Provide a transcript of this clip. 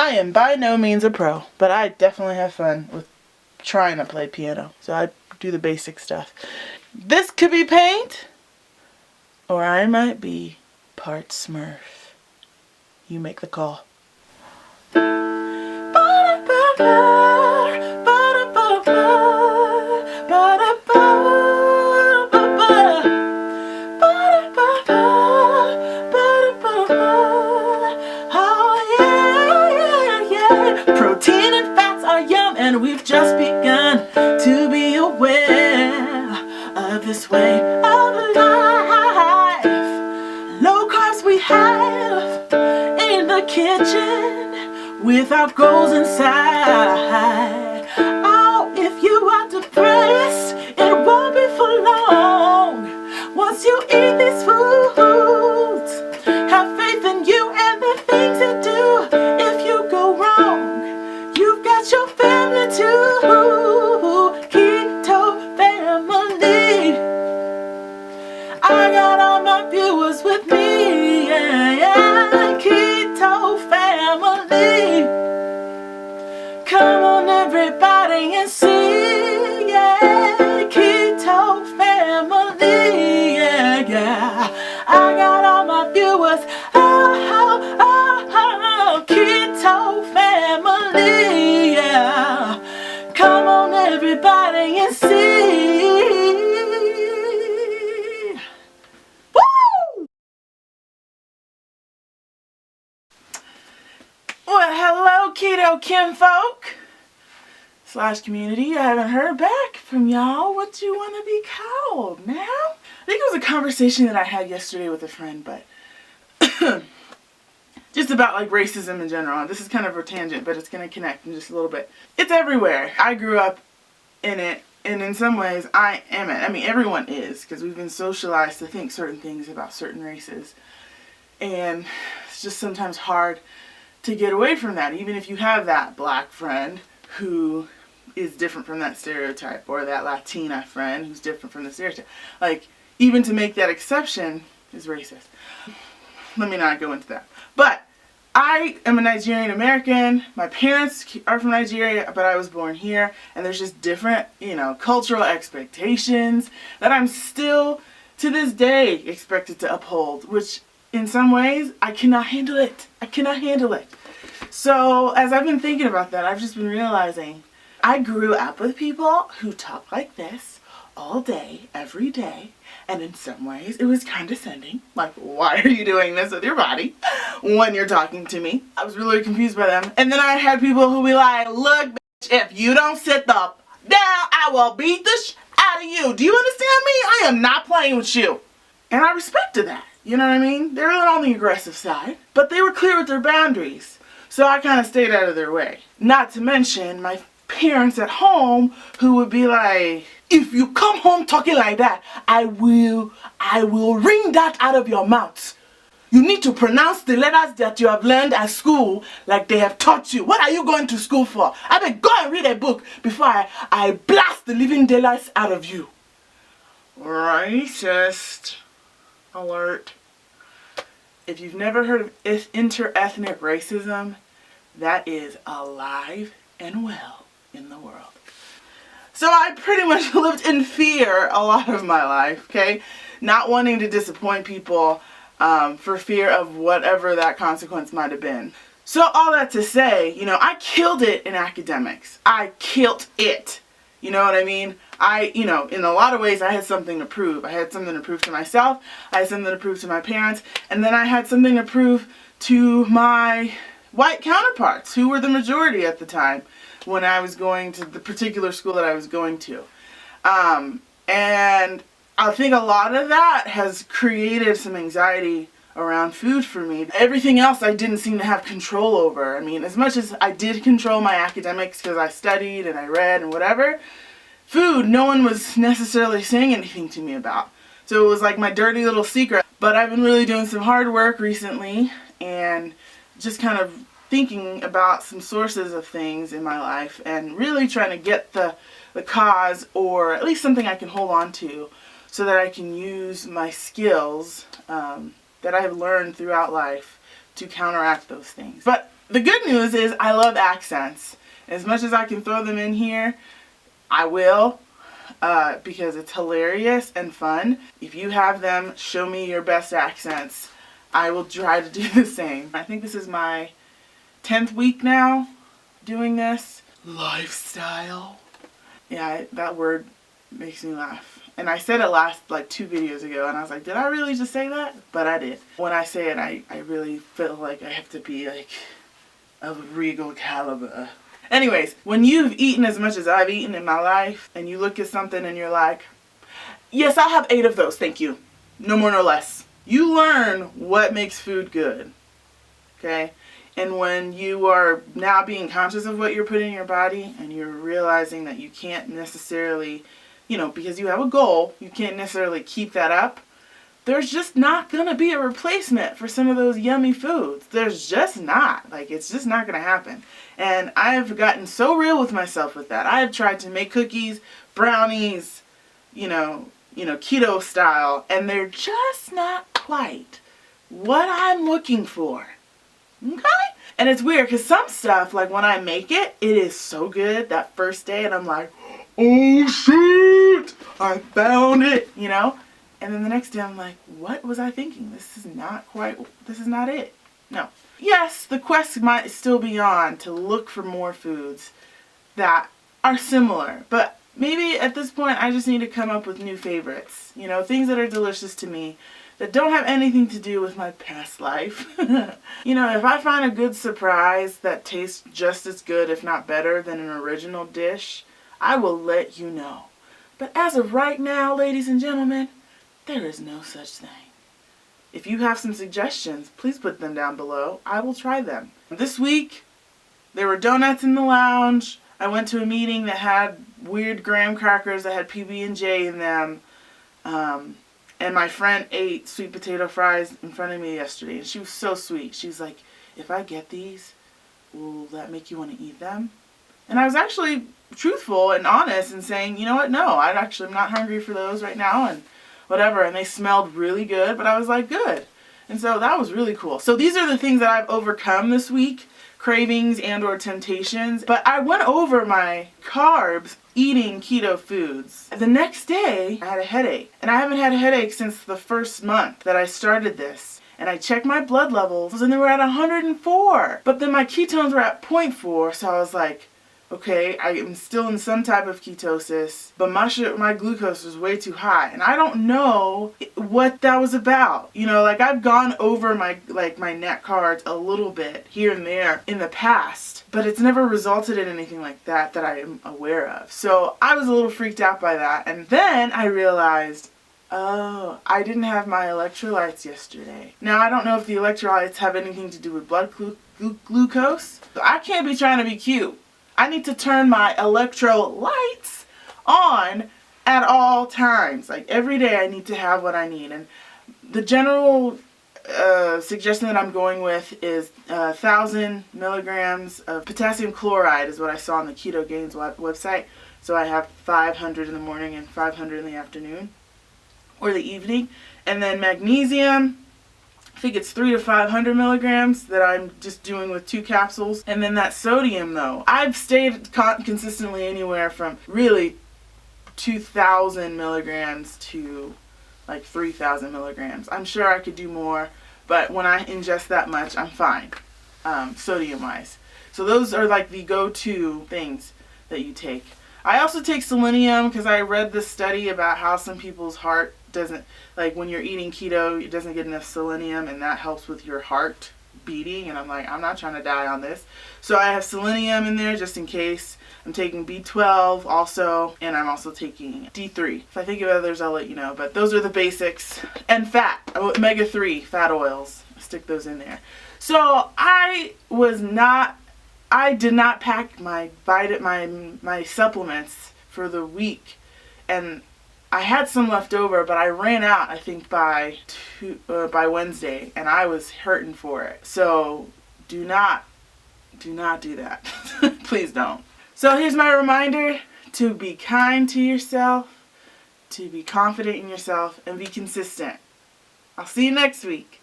I am by no means a pro, but I definitely have fun with trying to play piano. So I do the basic stuff. This could be paint, or I might be part Smurf. You make the call. Protein and fats are yum, and we've just begun to be aware of this way of life. Low carbs we have in the kitchen with our goals inside. Oh, if you are depressed, it won't be for long. Once you eat these foods, have faith in you and the things you do. If you go wrong, you've got your family too. Keto family. I got all my viewers with me. Yeah. Keto family. Come on everybody and see. Yeah. Keto family. Yeah, yeah. I got all my viewers. Keto family, yeah. Come on everybody and see. Woo! Well, hello KetoKonvo / community. I haven't heard back from y'all. What do you want to be called now? I think it was a conversation that I had yesterday with a friend, but just about like racism in general. This is kind of a tangent, but it's going to connect in just a little bit. It's everywhere. I grew up in it, and in some ways I am it. I mean, everyone is, because we've been socialized to think certain things about certain races. And it's just sometimes hard to get away from that, even if you have that black friend who is different from that stereotype, or that Latina friend who's different from the stereotype. Like, even to make that exception is racist. Let me not go into that. But I am a Nigerian American. My parents are from Nigeria, but I was born here. And there's just different, cultural expectations that I'm still, to this day, expected to uphold. Which, in some ways, I cannot handle it. I cannot handle it. So, as I've been thinking about that, I've just been realizing I grew up with people who talk like this all day, every day. And in some ways, it was condescending. Like, why are you doing this with your body when you're talking to me? I was really confused by them. And then I had people who be like, look, bitch, if you don't sit the down, I will beat the out of you. Do you understand me? I am not playing with you. And I respected that. You know what I mean? They were on the aggressive side. But they were clear with their boundaries. So I kind of stayed out of their way. Not to mention my parents at home who would be like, if you come home talking like that, I will wring that out of your mouth. You need to pronounce the letters that you have learned at school like they have taught you. What are you going to school for? I mean, go and read a book before I blast the living daylights out of you. Racist alert. If you've never heard of inter-ethnic racism, that is alive and well in the world. So I pretty much lived in fear a lot of my life, okay? Not wanting to disappoint people for fear of whatever that consequence might have been. So all that to say, I killed it in academics. I killed it. You know what I mean? In a lot of ways, I had something to prove. I had something to prove to myself. I had something to prove to my parents. And then I had something to prove to my white counterparts, who were the majority at the time when I was going to the particular school that I was going to. And I think a lot of that has created some anxiety around food for me. Everything else I didn't seem to have control over. I mean, as much as I did control my academics because I studied and I read and whatever, food, no one was necessarily saying anything to me about. So it was like my dirty little secret. But I've been really doing some hard work recently and just kind of thinking about some sources of things in my life and really trying to get the cause, or at least something I can hold on to, so that I can use my skills that I have learned throughout life to counteract those things. But The good news is I love accents. As much as I can throw them in here, I will, because it's hilarious and fun. If you have them, show me your best accents. I will try to do the same. I think this is my 10th week now doing this. Lifestyle. Yeah, that word makes me laugh. And I said it last, like 2 videos ago, and I was like, did I really just say that? But I did. When I say it, I really feel like I have to be like of regal caliber. Anyways, when you've eaten as much as I've eaten in my life, and you look at something and you're like, yes, I'll have 8 of those, thank you. No more, no less. You learn what makes food good, okay? And when you are now being conscious of what you're putting in your body, and you're realizing that you can't necessarily, you know, because you have a goal, you can't necessarily keep that up, there's just not going to be a replacement for some of those yummy foods. There's just not. Like, it's just not going to happen. And I've gotten so real with myself with that. I have tried to make cookies, brownies, you know, keto style, and they're just not quite what I'm looking for. Okay? And it's weird because some stuff, like when I make it, it is so good that first day, and I'm like, oh shit, I found it, you know? And then the next day I'm like, what was I thinking? This is not it. No. Yes, the quest might still be on to look for more foods that are similar, but maybe at this point I just need to come up with new favorites. You know, things that are delicious to me that don't have anything to do with my past life. You know, if I find a good surprise that tastes just as good, if not better, than an original dish, I will let you know. But as of right now, ladies and gentlemen, there is no such thing. If you have some suggestions, please put them down below. I will try them. This week, there were donuts in the lounge. I went to a meeting that had weird graham crackers that had PB&J in them. And my friend ate sweet potato fries in front of me yesterday. And she was so sweet. She was like, if I get these, will that make you want to eat them? And I was actually truthful and honest and saying, you know what, no, I'm not hungry for those right now. And whatever, and they smelled really good, but I was like, good. And so that was really cool. So these are the things that I've overcome this week, cravings and or temptations. But I went over my carbs eating keto foods. The next day, I had a headache. And I haven't had a headache since the first month that I started this. And I checked my blood levels, and they were at 104. But then my ketones were at 0.4, so I was like, okay, I am still in some type of ketosis, but my glucose was way too high. And I don't know what that was about. You know, like I've gone over my net cards a little bit here and there in the past, but it's never resulted in anything like that I am aware of. So I was a little freaked out by that. And then I realized, oh, I didn't have my electrolytes yesterday. Now, I don't know if the electrolytes have anything to do with blood glucose. So I can't be trying to be cute. I need to turn my electrolytes on at all times. Like every day I need to have what I need. And the general suggestion that I'm going with is 1,000 milligrams of potassium chloride is what I saw on the Keto Gains website. So I have 500 in the morning and 500 in the afternoon or the evening. And then magnesium, I think it's 300 to 500 milligrams that I'm just doing with 2 capsules. And then that sodium though, I've stayed consistently anywhere from really 2,000 milligrams to like 3,000 milligrams. I'm sure I could do more, but when I ingest that much, I'm fine, sodium wise. So those are like the go-to things that you take. I also take selenium because I read this study about how some people's heart doesn't, like when you're eating keto, it doesn't get enough selenium, and that helps with your heart beating. And I'm like, I'm not trying to die on this. So I have selenium in there just in case. I'm taking B12 also, and I'm also taking D3. If I think of others, I'll let you know. But those are the basics. And fat, omega-3 fat oils. Stick those in there. So I did not pack my supplements for the week, and I had some left over, but I ran out, I think, by Wednesday, and I was hurting for it. So do not do that. Please don't. So here's my reminder to be kind to yourself, to be confident in yourself, and be consistent. I'll see you next week.